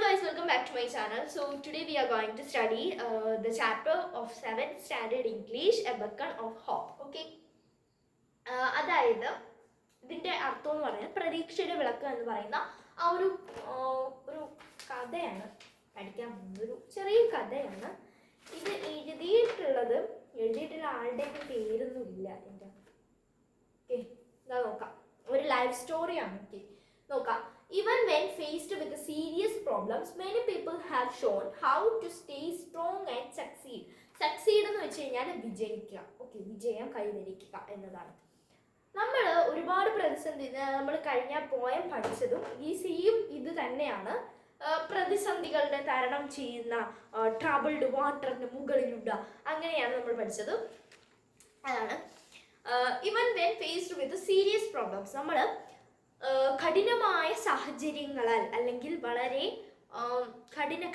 guys, welcome back to my channel. So today we are going to study the chapter of 7th standard English, A Beacon of Hope. Okay. അതായത് ഇതിന്റെ അർത്ഥം എന്ന് പറയുന്നത് പ്രതീക്ഷയുടെ വിളക്ക് എന്ന് പറയുന്ന ആ ഒരു കഥയാണ് പഠിക്കാൻ പോകുന്നത്. ഒരു ചെറിയ കഥയാണ്. ഇത് എഴുതിയിട്ടുള്ള ആളുടെ പേരൊന്നുമില്ല എൻ്റെ. ഓക്കെ, ഇതാ നോക്കാം. ഒരു ലൈഫ് സ്റ്റോറിയാണ്. ഓക്കെ, നോക്കാം. Even when faced with the serious problems, many people have shown how to stay strong and succeed. Succeed എന്ന് വെച്ച് കഴിഞ്ഞാൽ വിജയിക്കുക. ഓക്കെ, വിജയം കൈവരിക്കുക എന്നതാണ്. നമ്മൾ ഒരുപാട് പ്രതിസന്ധി, നമ്മൾ കഴിഞ്ഞ പോയം പഠിച്ചതും ഈ സെയിം ഇത് തന്നെയാണ്. പ്രതിസന്ധികളുടെ തരണം ചെയ്യുന്ന ട്രബിൾഡ് വാട്ടറിന് മുകളിലുള്ള അങ്ങനെയാണ് നമ്മൾ പഠിച്ചത്. അതാണ് even when faced with serious problems, നമ്മൾ കഠിനമായ സാഹചര്യങ്ങളാൽ അല്ലെങ്കിൽ വളരെ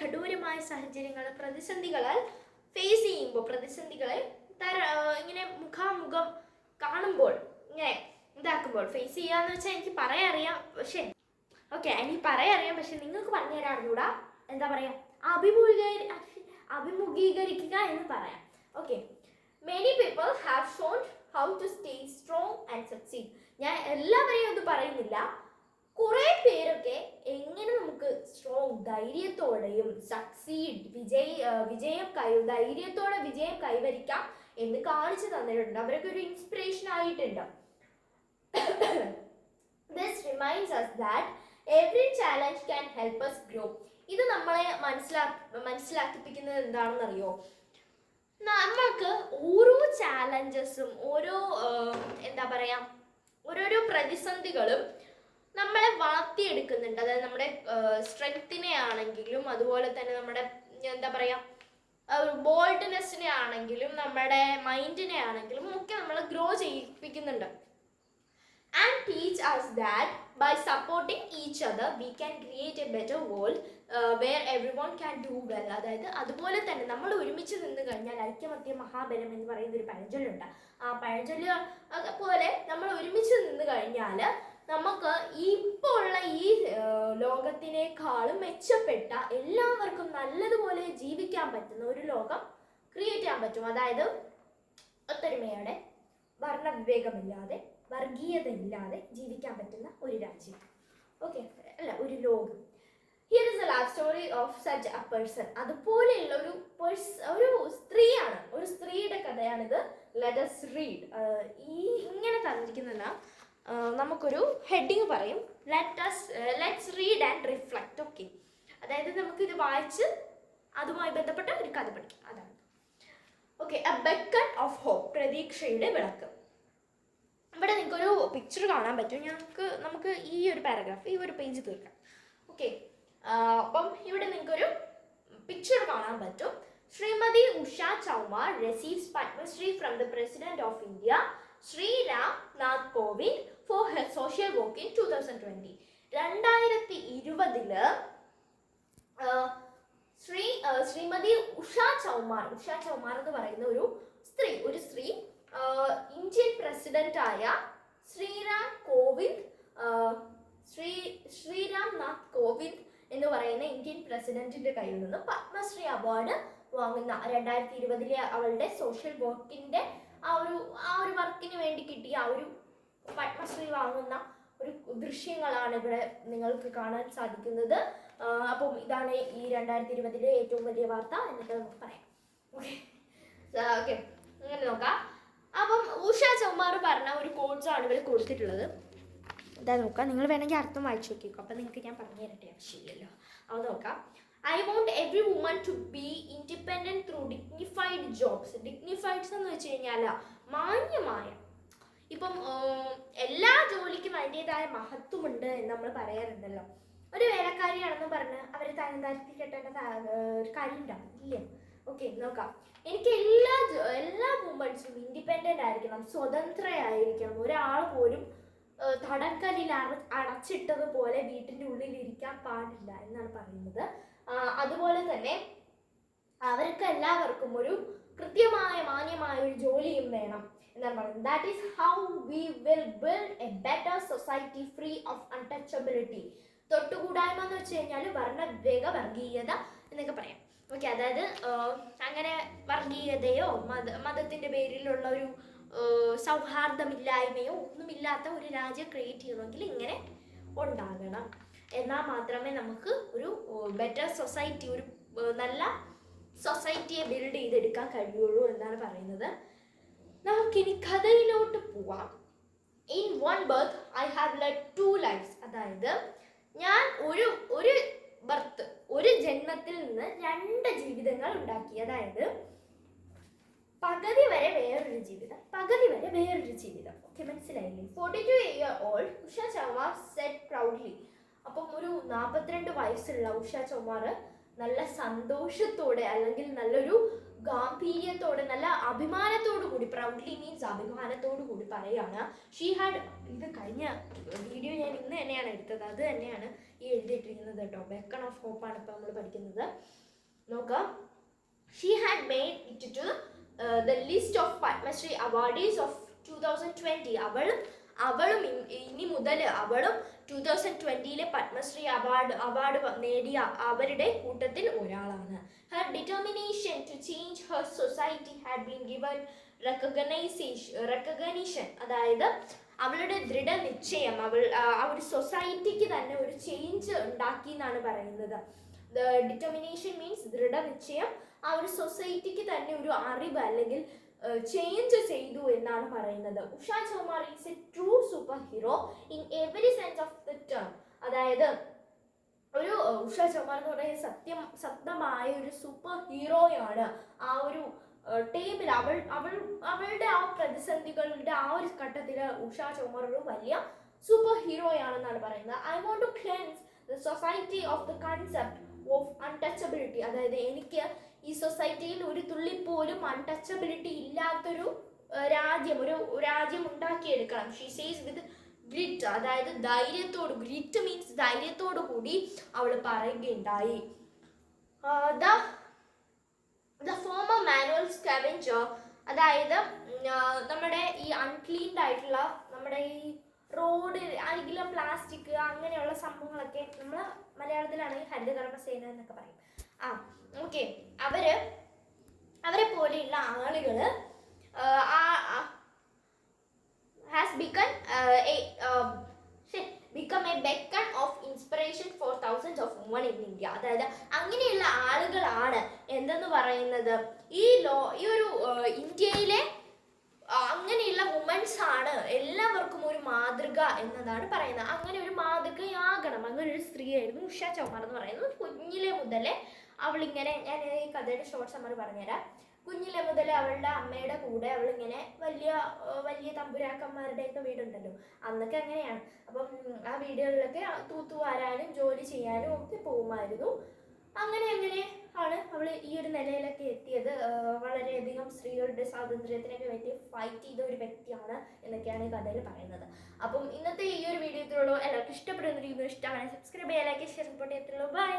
കഠോരമായ സാഹചര്യങ്ങൾ, പ്രതിസന്ധികളാൽ ഫേസ് ചെയ്യുമ്പോൾ, പ്രതിസന്ധികളെ ഇങ്ങനെ മുഖാമുഖം കാണുമ്പോൾ, ഇങ്ങനെ ഇതാക്കുമ്പോൾ, ഫേസ് ചെയ്യാന്ന് വെച്ചാൽ എനിക്ക് പറയാൻ അറിയാം, പക്ഷെ നിങ്ങൾക്ക് പറഞ്ഞു തരാൻ അറിഞ്ഞൂടാ. എന്താ പറയാ, അഭിമുഖീകരിക്കുക എന്ന് പറയാം. Okay, many people have shown how to stay strong and succeed. ഞാൻ എല്ലാവരെയും അത് പറയുന്നില്ല. കുറേ പേരൊക്കെ എങ്ങനെ നമുക്ക് സ്ട്രോങ്, ധൈര്യത്തോടെയും സക്സീഡ്, ധൈര്യത്തോടെ വിജയം കൈവരിക്കാം എന്ന് കാണിച്ചു തന്നിട്ടുണ്ട്. അവരൊക്കെ ഒരു ഇൻസ്പിറേഷൻ ആയിട്ടുണ്ട്. This reminds us that every challenge can help us grow. ഇത് നമ്മളെ മനസ്സിലാക്കിപ്പിക്കുന്നത് എന്താണെന്നറിയോ? നമ്മൾക്ക് ഓരോ ചാലഞ്ചസും, ഓരോരോ പ്രതിസന്ധികളും നമ്മളെ വളർത്തിയെടുക്കുന്നുണ്ട്. അതായത് നമ്മുടെ സ്ട്രെങ്ത്തിനെ ആണെങ്കിലും, അതുപോലെ തന്നെ നമ്മുടെ ബോൾഡ്നെസ്സിനെ ആണെങ്കിലും, നമ്മുടെ മൈൻഡിനെ ആണെങ്കിലും ഒക്കെ നമ്മൾ grow ചെയ്യിപ്പിക്കുന്നുണ്ട്. And teach us that by supporting each other we can create a better world where everyone can do well. അതായത് അതുപോലെ തന്നെ നമ്മൾ ഒരുമിച്ച് നിന്ന് കഴിഞ്ഞാൽ ഐക്യമത്യ മഹാബലം എന്ന് പറയുന്ന ഒരു പഴഞ്ചൊല്ലുണ്ട്. ആ പഴഞ്ചൊല്ല് പോലെ നമ്മൾ ഒരുമിച്ച് നിന്ന് കഴിഞ്ഞാൽ നമുക്ക് ഇപ്പോൾ ഉള്ള ഈ ലോകത്തിനേക്കാളും മെച്ചപ്പെട്ട, എല്ലാവർക്കും നല്ലതുപോലെ ജീവിക്കാൻ പറ്റുന്ന ഒരു ലോകം ക്രിയേറ്റ് ചെയ്യാൻ പറ്റും. അതായത് ഒത്തൊരുമയോടെ, വർണ്ണവിവേകമില്ലാതെ, വർഗീയത ഇല്ലാതെ ജീവിക്കാൻ പറ്റുന്ന ഒരു രാജ്യം. ഓക്കെ, അല്ല, ഒരു ലോകം. Here is A life story of such A person. അതുപോലെയുള്ള ഒരു സ്ത്രീയാണ്, ഒരു സ്ത്രീയുടെ കഥയാണിത്. Let us read. ഇങ്ങനെ തന്നിരിക്കുന്നല്ല, നമുക്കൊരു ഹെഡിങ് പറയും, let's read and reflect. Okay, അതായത് നമുക്കിത് വായിച്ച് അതുമായി ബന്ധപ്പെട്ട ഒരു കഥ പഠിക്കും. അതാണ്. Okay, A beckon of hope, പ്രതീക്ഷയുടെ വിളക്ക്. ഇവിടെ നിങ്ങൾക്കൊരു പിക്ചർ കാണാൻ പറ്റും. നമുക്ക് ഈ ഒരു പാരഗ്രാഫ്, ഈ ഒരു പേജ് തീർക്കാം. ഓക്കെ, അപ്പം ഇവിടെ നിങ്ങൾക്കൊരു പിക്ചർ കാണാൻ പറ്റും. Shrimati Usha ചൗമാർ receives Padma-Shri from the President of India, Sri Ram Nath Kovind, for her social work in 2020. 2020 Shrimati Usha ചൗമാർ എന്ന് പറയുന്ന ഒരു സ്ത്രീ ഇന്ത്യൻ പ്രസിഡന്റ് ആയ ശ്രീരാം നാഥ് കോവിന്ദ് എന്ന് പറയുന്ന ഇന്ത്യൻ പ്രസിഡന്റിന്റെ കയ്യിൽ നിന്ന് പത്മശ്രീ അവാർഡ് വാങ്ങുന്ന, 2020 അവളുടെ സോഷ്യൽ വർക്കിന്റെ ആ ഒരു വർക്കിന് വേണ്ടി കിട്ടിയ ആ ഒരു പത്മശ്രീ വാങ്ങുന്ന ഒരു ദൃശ്യങ്ങളാണ് ഇവിടെ നിങ്ങൾക്ക് കാണാൻ സാധിക്കുന്നത്. അപ്പം ഇതാണ് ഈ 2020 ഏറ്റവും വലിയ വാർത്ത എന്നിട്ട് നമുക്ക് പറയാം. ഓക്കെ, അങ്ങനെ നോക്കാം. അപ്പം ഉഷ ചൗമാർ പറഞ്ഞ ഒരു കോട്സ് ആണ് ഇവിടെ കൊടുത്തിട്ടുള്ളത്. ഇതാ നോക്കാം, നിങ്ങൾ വേണമെങ്കിൽ അർത്ഥം വായിച്ചു നോക്കിക്കോ. അപ്പം നിങ്ങൾക്ക് ഞാൻ പറഞ്ഞു തരട്ടെ, ആവശ്യമില്ലല്ലോ. അത് നോക്കാം. I want every woman to be independent through dignified jobs. ഡിഗ്നിഫൈഡ്സ് എന്ന് വെച്ച് കഴിഞ്ഞാൽ മാന്യമായ, ഇപ്പം എല്ലാ ജോലിക്കും അതിൻ്റെതായ മഹത്വമുണ്ട് എന്ന് നമ്മൾ പറയാറുണ്ടല്ലോ. ഒരു വേലക്കാരിയാണെന്ന് പറഞ്ഞ് അവർ താഴ്ത്തി കെട്ടേണ്ട ഒരു കാര്യം ഉണ്ടാവും, ഇല്ലേ? ഓക്കെ, നോക്കാം. എനിക്ക് എല്ലാ വുമൺസും ഇൻഡിപെൻഡൻ്റ് ആയിരിക്കണം, സ്വതന്ത്രയായിരിക്കണം. ഒരാൾ പോലും തടങ്കലിൽ അടച്ചിട്ടതുപോലെ വീട്ടിൻ്റെ ഉള്ളിൽ ഇരിക്കാൻ പാടില്ല എന്നാണ് പറയുന്നത്. അതുപോലെ തന്നെ അവർക്ക് എല്ലാവർക്കും ഒരു കൃത്യമായ, മാന്യമായ ഒരു ജോലിയും വേണം എന്നാണ് പറയുന്നത്. That is how we will build A better society free of untouchability. തൊട്ടുകൂടായ്മ എന്ന് വെച്ച് കഴിഞ്ഞാൽ വർണ്ണവിവേക വർഗീയത എന്നൊക്കെ പറയാം. ഓക്കെ, അതായത് അങ്ങനെ വർഗീയതയോ മതത്തിന്റെ പേരിലുള്ള ഒരു സൗഹാർദ്ദമില്ലായ്മയോ ഒന്നുമില്ലാത്ത ഒരു രാജ്യം ക്രിയേറ്റ് ചെയ്യണമെങ്കിൽ ഇങ്ങനെ ഉണ്ടാകണം. എന്നാൽ മാത്രമേ നമുക്ക് ഒരു ബെറ്റർ സൊസൈറ്റി, ഒരു നല്ല സൊസൈറ്റിയെ ബിൽഡ് ചെയ്തെടുക്കാൻ കഴിയുള്ളൂ എന്നാണ് പറയുന്നത്. നമുക്കിനി കഥയിലോട്ട് പോവാം. In one birth I have led 2 lives. അതായത് ഞാൻ ഒരു ജന്മത്തിൽ നിന്ന് 2 ജീവിതങ്ങൾ ഉണ്ടാക്കി. അതായത് പകുതി വരെ വേറൊരു ജീവിതം, പകുതി വരെ വേറൊരു ജീവിതം. ഓക്കെ, മനസ്സിലായില്ലേ? 42-year-old Usha ചൗമാർ Z proudly. അപ്പം ഒരു 42 വയസ്സുള്ള ഉഷ ചൗമാർ നല്ല സന്തോഷത്തോടെ, അല്ലെങ്കിൽ നല്ലൊരു ഗാംഭീര്യത്തോടെ, നല്ല അഭിമാനത്തോടു കൂടി, പ്രൗഡ്ലി മീൻസ് അഭിമാനത്തോടു കൂടി പറയാണ്. ഷീ ഹാഡ്, ഇത് കഴിഞ്ഞ വീഡിയോ ഞാൻ ഇന്ന് തന്നെയാണ് എടുത്തത്, അത് തന്നെയാണ് ഈ എഴുതിയിട്ടിരിക്കുന്നത് കേട്ടോ. ബെക്കൺ ഓഫ് ഹോപ്പാണ് ഇപ്പോൾ നമ്മൾ പഠിക്കുന്നത്. നോക്കാം. She had made it to the list of Padma Shri awardees of 2020. അവളും ഇനി മുതൽ അവളും 2020 പത്മശ്രീ അവാർഡ് നേടിയ അവരുടെ കൂട്ടത്തിൽ ഒരാളാണ്. Her determination to change her society had been given recognition. അതായത് അവളുടെ ദൃഢനിശ്ചയം, ആ ഒരു സൊസൈറ്റിക്ക് തന്നെ ഒരു ചേഞ്ച് ഉണ്ടാക്കി എന്നാണ് പറയുന്നത്. ഡിറ്റർമിനേഷൻ മീൻസ് ദൃഢനിശ്ചയം, ആ ഒരു സൊസൈറ്റിക്ക് തന്നെ ഒരു അറിവ് അല്ലെങ്കിൽ ചേഞ്ച് ചെയ്തു എന്നാണ് പറയുന്നത്. Usha Chaumar is a true super hero in every sense of the term. അതായത് ഒരു ഉഷ ചൗമാർ എന്ന് പറയുന്നത് സത്യമായ ഒരു സൂപ്പർ ഹീറോയാണ്. ആ ഒരു ടൈമിൽ അവളുടെ ആ പ്രതിസന്ധികളുടെ ആ ഒരു ഘട്ടത്തിൽ ഉഷ ചൗമാർ ഒരു വലിയ സൂപ്പർ ഹീറോയാണെന്നാണ് പറയുന്നത്. I want to cleanse the society of the concept of untouchability. അതായത് എനിക്ക് ഈ സൊസൈറ്റിയിൽ ഒരു തുള്ളി പോലും അൺടച്ചബിലിറ്റി ഇല്ലാത്തൊരു രാജ്യം ഉണ്ടാക്കിയെടുക്കണം. ഷീ സേസ് വിത്ത് ഗ്രിറ്റ്, അതായത് ധൈര്യത്തോട്, ഗ്രിറ്റ് മീൻസ് ധൈര്യത്തോടു കൂടി അവൾ പറയുകയുണ്ടായി. ദ ഫോമർ മാനുവൽ സ്കാവെഞ്ചർ, അതായത് നമ്മുടെ ഈ അൺക്ലീൻഡ് ആയിട്ടുള്ള നമ്മുടെ ഈ റോഡ് അരികിലെ പ്ലാസ്റ്റിക് അങ്ങനെയുള്ള സംഭവങ്ങളൊക്കെ നമ്മൾ മലയാളത്തിലാണെങ്കിൽ ഹരിതകർമ്മസേന എന്നൊക്കെ പറയും. ഓക്കെ, അവരെ പോലെയുള്ള ആളുകൾ has become a beacon of inspiration for thousands of women in India. അതായത് അങ്ങനെയുള്ള ആളുകളാണ് എന്തെന്ന് പറയുന്നത്, ഈ ഒരു ഇന്ത്യയിലെ അങ്ങനെയുള്ള വുമൻസ് ആണ് എല്ലാവർക്കും ഒരു മാതൃക എന്നതാണ് പറയുന്നത്. അങ്ങനെ ഒരു മാതൃകയാകണം, അങ്ങനെ ഒരു സ്ത്രീയായിരുന്നു ഉഷ ചൗമാർ എന്ന് പറയുന്നത്. കുഞ്ഞിലെ മുതലേ അവളിങ്ങനെ, ഞാൻ ഈ കഥയുടെ ഷോർട്ട് സമ്മറി പറഞ്ഞുതരാം. കുഞ്ഞിലെ മുതലേ അവളുടെ അമ്മയുടെ കൂടെ അവളിങ്ങനെ വലിയ തമ്പുരാക്കന്മാരുടെയൊക്കെ വീടുണ്ടല്ലോ, അന്നൊക്കെ അങ്ങനെയാണ്. അപ്പം ആ വീടുകളിലൊക്കെ തൂത്തുവാരാനും ജോലി ചെയ്യാനും ഒക്കെ പോകുമായിരുന്നു. അങ്ങനെ ആണ് അവൾ ഈ ഒരു നിലയിലൊക്കെ എത്തിയത്. വളരെയധികം സ്ത്രീകളുടെ സ്വാതന്ത്ര്യത്തിനൊക്കെ വേണ്ടി ഫൈറ്റ് ചെയ്ത ഒരു വ്യക്തിയാണ് എന്നൊക്കെയാണ് ഈ കഥയിൽ പറയുന്നത്. അപ്പം ഇന്നത്തെ ഈ ഒരു വീഡിയോ ഇത്രയുള്ളൂ. എല്ലാവർക്കും ഇഷ്ടപ്പെടുന്ന രീതിയിൽ ഇഷ്ടമാണ് സബ്സ്ക്രൈബ് ചെയ്യാൻ, ലൈക്ക്, ഷെയർ, സപ്പോർട്ട് ചെയ്യത്തുള്ളൂ. ബൈ.